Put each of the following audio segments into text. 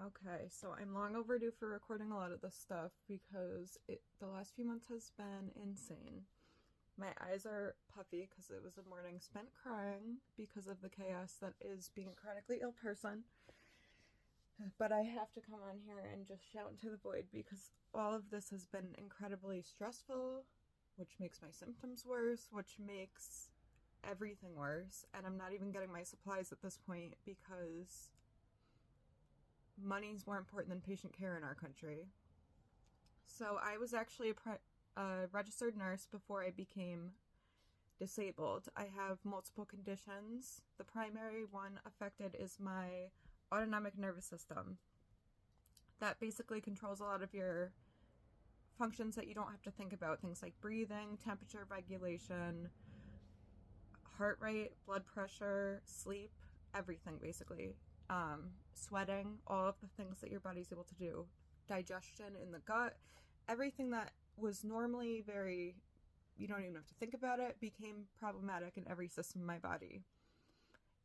Okay, so I'm long overdue for recording a lot of this stuff because the last few months has been insane. My eyes are puffy because it was a morning spent crying because of the chaos that is being a chronically ill person. But I have to come on here and just shout into the void because all of this has been incredibly stressful, which makes my symptoms worse, which makes everything worse. And I'm not even getting my supplies at this point because money's more important than patient care in our country. So I was actually a registered nurse before I became disabled. I have multiple conditions. The primary one affected is my autonomic nervous system. That basically controls a lot of your functions that you don't have to think about. Things like breathing, temperature regulation, heart rate, blood pressure, sleep, everything basically. Sweating, all of the things that your body's able to do. Digestion in the gut, everything that was normally very, you don't even have to think about it, became problematic in every system of my body.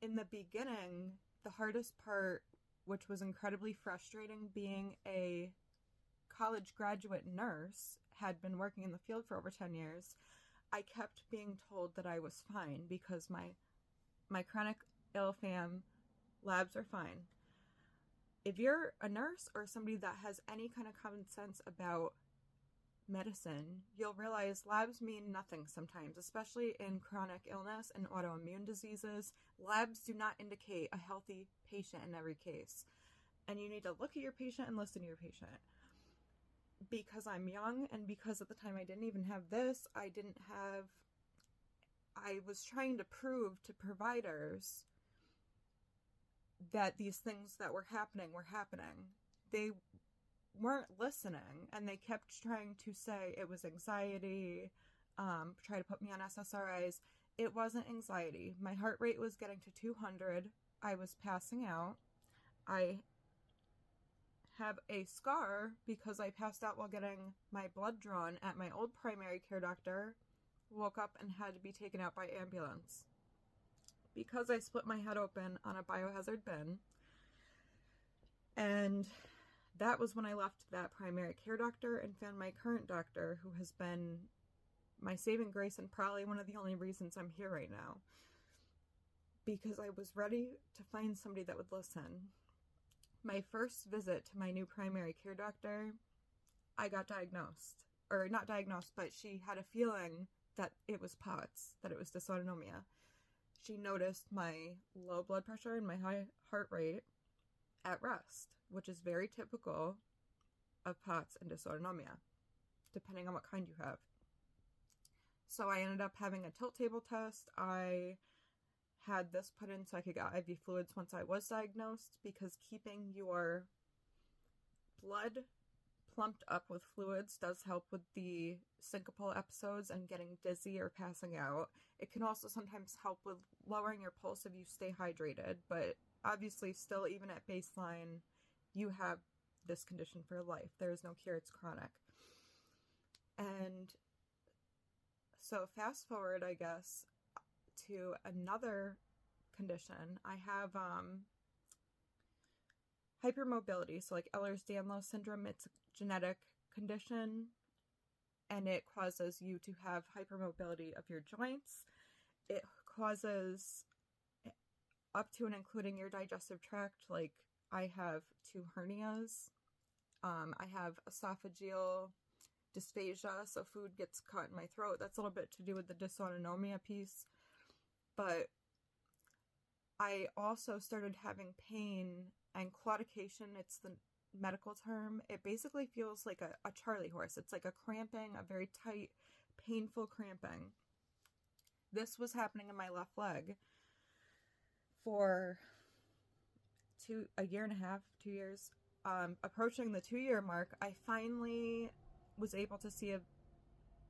In the beginning, the hardest part, which was incredibly frustrating, being a college graduate nurse, had been working in the field for over 10 years, I kept being told that I was fine because my chronic ill fam labs are fine. If you're a nurse or somebody that has any kind of common sense about medicine, you'll realize labs mean nothing sometimes, especially in chronic illness and autoimmune diseases. Labs do not indicate a healthy patient in every case. And you need to look at your patient and listen to your patient. Because I'm young and because at the time I didn't even have this, I was trying to prove to providers that these things that were happening. They weren't listening and they kept trying to say it was anxiety, try to put me on SSRIs. It wasn't anxiety. My heart rate was getting to 200. I was passing out. I have a scar because I passed out while getting my blood drawn at my old primary care doctor, woke up and had to be taken out by ambulance because I split my head open on a biohazard bin. And that was when I left that primary care doctor and found my current doctor, who has been my saving grace and probably one of the only reasons I'm here right now. Because I was ready to find somebody that would listen. My first visit to my new primary care doctor, I got diagnosed. Or not diagnosed, but she had a feeling that it was POTS, that it was dysautonomia. She noticed my low blood pressure and my high heart rate at rest, which is very typical of POTS and dysautonomia, depending on what kind you have. So I ended up having a tilt table test. I had this put in so I could get IV fluids once I was diagnosed, because keeping your blood plumped up with fluids does help with the syncopal episodes and getting dizzy or passing out. It can also sometimes help with lowering your pulse if you stay hydrated, but obviously still, even at baseline, you have this condition for life. There is no cure, it's chronic. And so fast forward, I guess, to another condition. I have hypermobility, so like Ehlers-Danlos syndrome. It's a genetic condition and it causes you to have hypermobility of your joints. It causes up to and including your digestive tract. Like, I have 2 hernias. I have esophageal dysphagia, so food gets caught in my throat. That's a little bit to do with the dysautonomia piece. But I also started having pain and claudication. It's the medical term. It basically feels like a Charlie horse. It's like a cramping, a very tight, painful cramping. This was happening in my left leg for a year and a half, 2 years. Approaching the 2-year mark, I finally was able to see a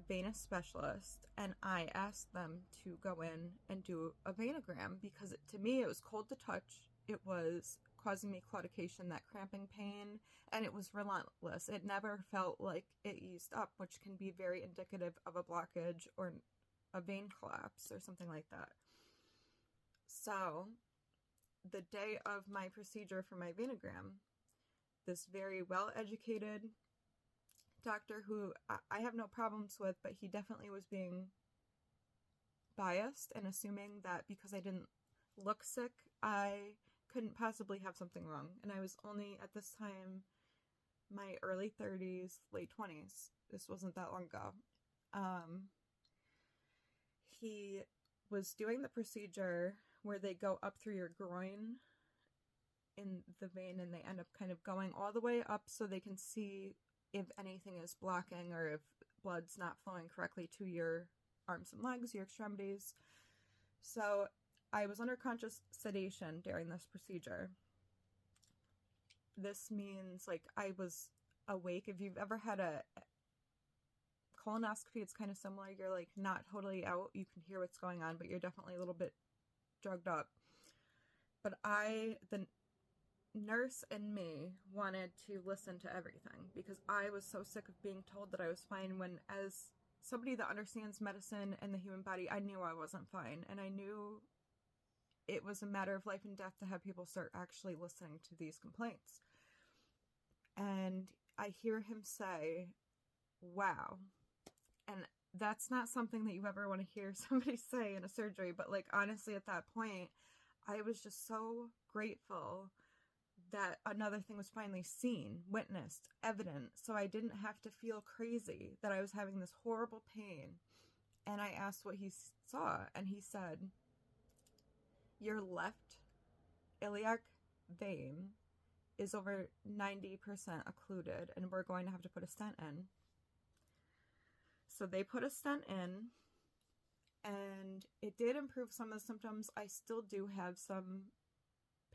venous specialist, and I asked them to go in and do a venogram because to me it was cold to touch. It was causing me claudication, that cramping pain, and it was relentless. It never felt like it eased up, which can be very indicative of a blockage or a vein collapse or something like that. So the day of my procedure for my venogram, this very well-educated doctor who I have no problems with, but he definitely was being biased and assuming that because I didn't look sick, I couldn't possibly have something wrong. And I was only, at this time, my early 30s, late 20s. This wasn't that long ago. He was doing the procedure where they go up through your groin in the vein, and they end up kind of going all the way up so they can see if anything is blocking or if blood's not flowing correctly to your arms and legs, your extremities. So I was under conscious sedation during this procedure. This means, like, I was awake. If you've ever had a colonoscopy, it's kind of similar. You're, like, not totally out. You can hear what's going on, but you're definitely a little bit drugged up. But the nurse and me wanted to listen to everything because I was so sick of being told that I was fine when, as somebody that understands medicine and the human body, I knew I wasn't fine. And I knew it was a matter of life and death to have people start actually listening to these complaints. And I hear him say, wow. And that's not something that you ever want to hear somebody say in a surgery. But, like, honestly, at that point, I was just so grateful that another thing was finally seen, witnessed, evident. So I didn't have to feel crazy that I was having this horrible pain. And I asked what he saw, and he said, your left iliac vein is over 90% occluded, and we're going to have to put a stent in. So they put a stent in, and it did improve some of the symptoms. I still do have some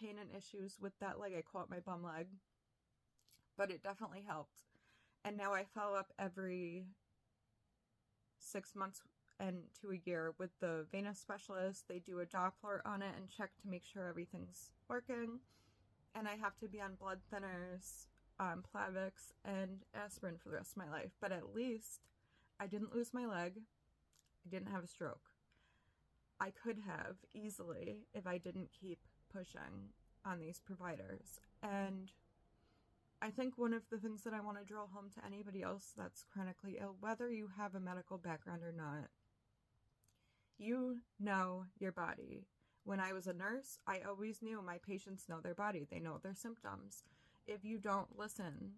pain and issues with that leg. I call it my bum leg, but it definitely helped. And now I follow up every 6 months and to a year with the venous specialist. They do a Doppler on it and check to make sure everything's working. And I have to be on blood thinners, Plavix, and aspirin for the rest of my life. But at least I didn't lose my leg. I didn't have a stroke. I could have easily if I didn't keep pushing on these providers. And I think one of the things that I want to drill home to anybody else that's chronically ill, whether you have a medical background or not, you know your body. When I was a nurse, I always knew my patients know their body. They know their symptoms. If you don't listen,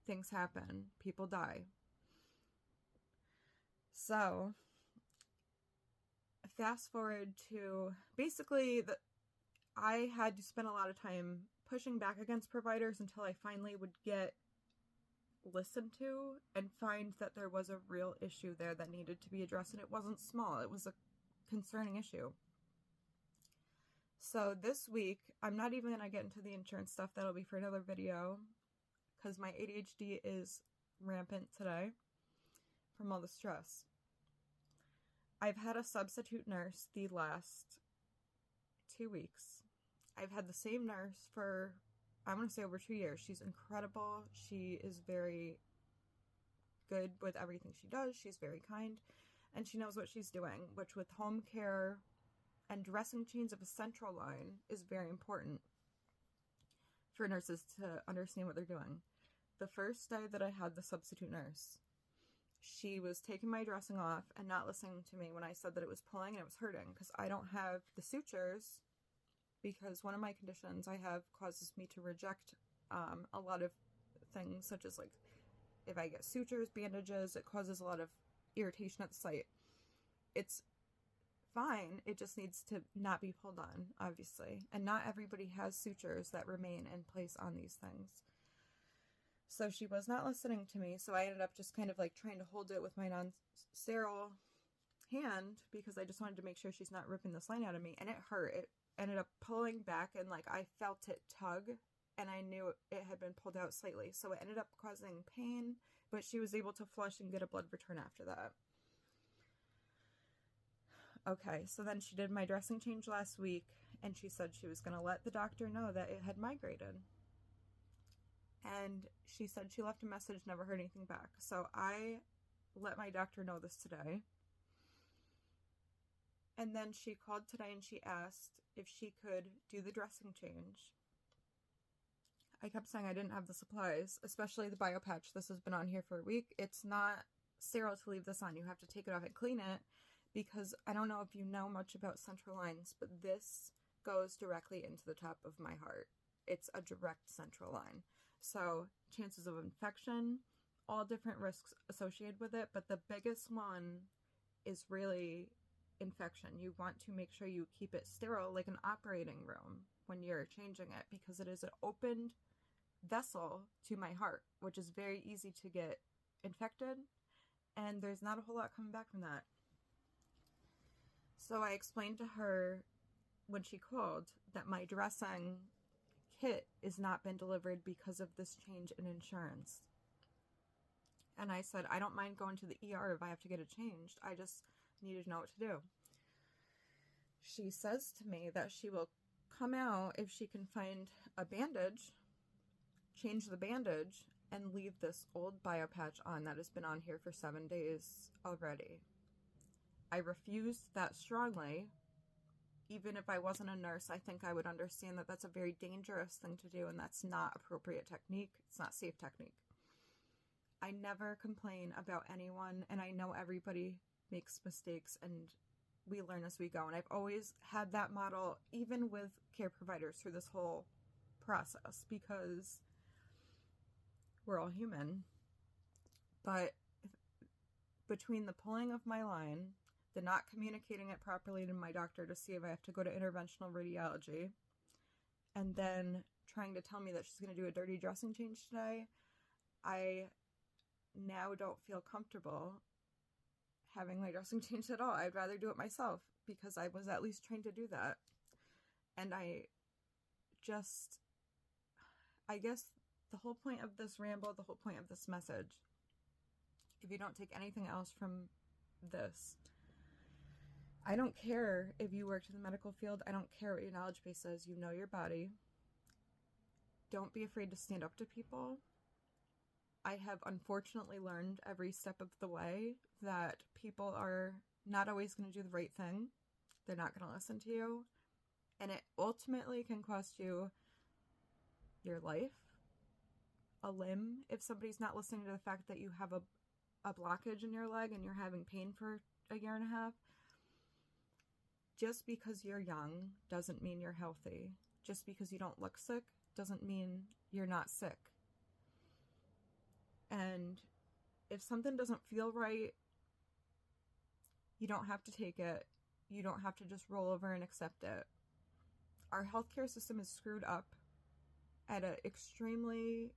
things happen. People die. So, fast forward to basically I had to spend a lot of time pushing back against providers until I finally would get listened to and find that there was a real issue there that needed to be addressed. And it wasn't small. It was a concerning issue. So this week, I'm not even going to get into the insurance stuff. That'll be for another video because my ADHD is rampant today from all the stress. I've had a substitute nurse the last 2 weeks. I've had the same nurse for, I want to say, over 2 years. She's incredible. She is very good with everything she does. She's very kind, and she knows what she's doing, which with home care and dressing chains of a central line is very important for nurses to understand what they're doing. The first day that I had the substitute nurse, she was taking my dressing off and not listening to me when I said that it was pulling and it was hurting because I don't have the sutures, because one of my conditions I have causes me to reject a lot of things, such as, like, if I get sutures, bandages, it causes a lot of irritation at the site. It's fine, it just needs to not be pulled on, obviously. And not everybody has sutures that remain in place on these things. So she was not listening to me, so I ended up just kind of, like, trying to hold it with my non-sterile hand because I just wanted to make sure she's not ripping this line out of me, and it hurt. It ended up pulling back, and, like, I felt it tug, and I knew it had been pulled out slightly, so it ended up causing pain, but she was able to flush and get a blood return after that. Okay, so then she did my dressing change last week, and she said she was going to let the doctor know that it had migrated. And she said she left a message, never heard anything back. So I let my doctor know this today. And then she called today and she asked if she could do the dressing change. I kept saying I didn't have the supplies, especially the bio patch. This has been on here for a week. It's not sterile to leave this on. You have to take it off and clean it, because I don't know if you know much about central lines, but this goes directly into the top of my heart. It's a direct central line. So chances of infection, all different risks associated with it, but the biggest one is really infection. You want to make sure you keep it sterile, like an operating room, when you're changing it, because it is an opened vessel to my heart, which is very easy to get infected, and there's not a whole lot coming back from that. So I explained to her when she called that my dressing kit has not been delivered because of this change in insurance. And I said, I don't mind going to the ER if I have to get it changed. I just needed to know what to do. She says to me that she will come out if she can find a bandage, change the bandage, and leave this old bio patch on that has been on here for 7 days already. I refused that strongly. Even if I wasn't a nurse, I think I would understand that that's a very dangerous thing to do, and that's not appropriate technique. It's not safe technique. I never complain about anyone, and I know everybody makes mistakes, and we learn as we go. And I've always had that model, even with care providers, through this whole process, because we're all human. But between the pulling of my line, the not communicating it properly to my doctor to see if I have to go to interventional radiology, and then trying to tell me that she's going to do a dirty dressing change today, I now don't feel comfortable having my dressing changed at all. I'd rather do it myself, because I was at least trained to do that. And I guess the whole point of this ramble, the whole point of this message, if you don't take anything else from this, I don't care if you worked in the medical field. I don't care what your knowledge base says. You know your body. Don't be afraid to stand up to people. I have unfortunately learned every step of the way that people are not always going to do the right thing. They're not going to listen to you. And it ultimately can cost you your life, a limb, if somebody's not listening to the fact that you have a blockage in your leg and you're having pain for a year and a half. Just because you're young doesn't mean you're healthy. Just because you don't look sick doesn't mean you're not sick. And if something doesn't feel right, you don't have to take it. You don't have to just roll over and accept it. Our healthcare system is screwed up at an extremely,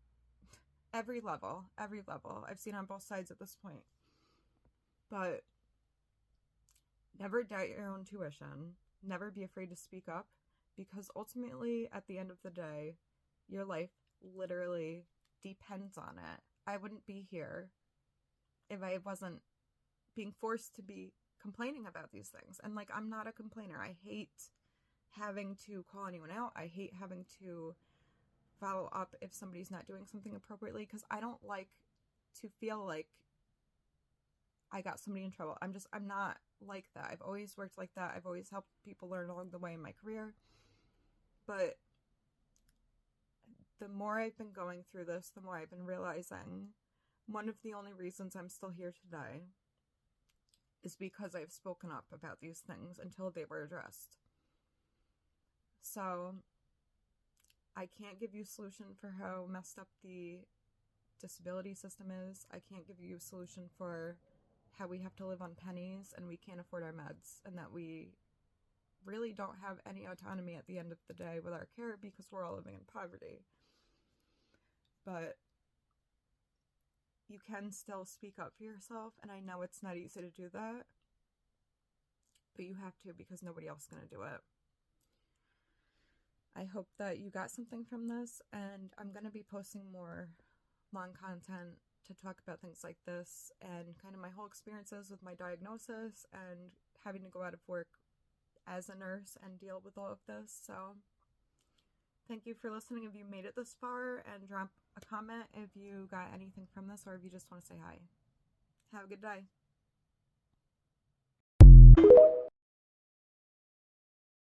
every level I've seen on both sides at this point. But never doubt your own tuition. Never be afraid to speak up, because ultimately, at the end of the day, your life literally depends on it. I wouldn't be here if I wasn't being forced to be complaining about these things. And I'm not a complainer. I hate having to call anyone out. I hate having to follow up if somebody's not doing something appropriately, because I don't like to feel like I got somebody in trouble. I'm not like that. I've always worked like that. I've always helped people learn along the way in my career. But the more I've been going through this, the more I've been realizing one of the only reasons I'm still here today is because I've spoken up about these things until they were addressed. So I can't give you a solution for how messed up the disability system is. I can't give you a solution for how we have to live on pennies and we can't afford our meds, and that we really don't have any autonomy at the end of the day with our care because we're all living in poverty. But you can still speak up for yourself, and I know it's not easy to do that, but you have to, because nobody else is going to do it. I hope that you got something from this, and I'm going to be posting more long content to talk about things like this and kind of my whole experiences with my diagnosis and having to go out of work as a nurse and deal with all of this. So thank you for listening if you made it this far, and drop a comment if you got anything from this or if you just want to say hi. Have a good day.